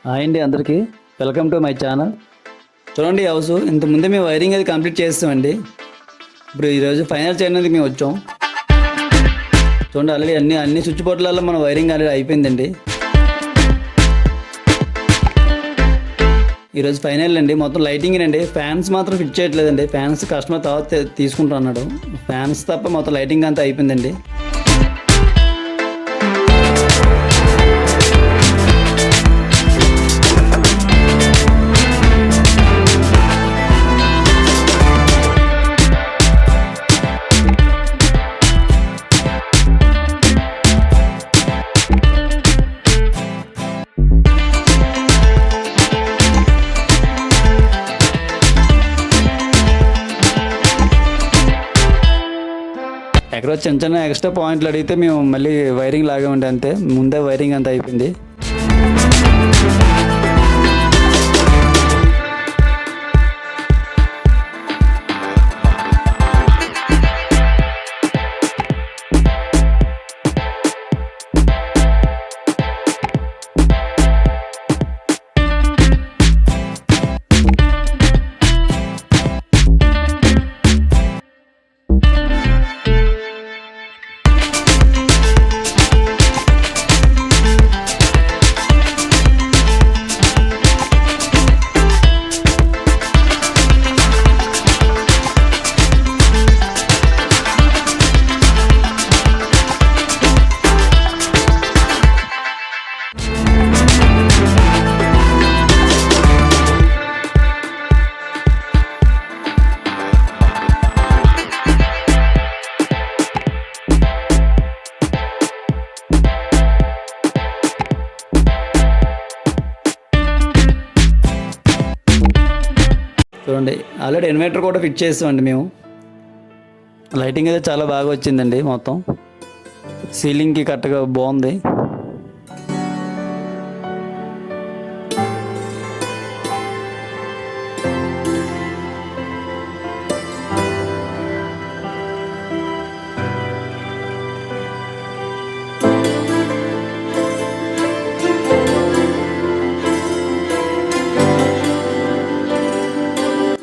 Hi అండి అందరికీ welcome to my channel. చూడండి హౌస్ ఇంతకుముందే మేము వైరింగ్ అది కంప్లీట్ చేస్తామండి. ఇప్పుడు ఈరోజు ఫైనల్ చేయడానికి మేము వచ్చాం. చూడండి ఆల్రెడీ అన్ని స్విచ్ బోర్డులలో మన వైరింగ్ ఆల్రెడీ అయిపోయిందండి. ఈరోజు ఫైనల్ అండి. మొత్తం లైటింగ్ అండి. ఫ్యాన్స్ మాత్రం ఫిట్ చేయట్లేదండి. ఫ్యాన్స్ కస్టమర్ తర్వాత తీసుకుంటా అన్నాడు. ఫ్యాన్స్ తప్ప మొత్తం లైటింగ్ అంతా అయిపోయిందండి. ఎక్కడో చిన్న ఎక్స్ట్రా పాయింట్లు అడిగితే మేము మళ్ళీ వైరింగ్ లాగామండి. అంతే, ముందే వైరింగ్ అంతా అయిపోయింది. చూడండి ఆల్రెడీ ఇన్వర్టర్ కూడా ఫిట్ చేస్తామండి మేము. లైటింగ్ అయితే చాలా బాగా వచ్చిందండి. మొత్తం సీలింగ్కి కరెక్ట్గా బాగుంది.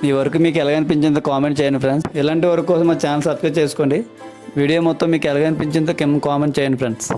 ఈ వర్క్ మీకు ఎలాగ అనిపించిందో కామెంట్ చేయండి ఫ్రెండ్స్. ఇలాంటి వర్క్ కోసం మా ఛానల్ సబ్స్క్రైబ్ చేసుకోండి. వీడియో మొత్తం మీకు ఎలాగ అనిపించిందో కామెంట్ చేయండి ఫ్రెండ్స్.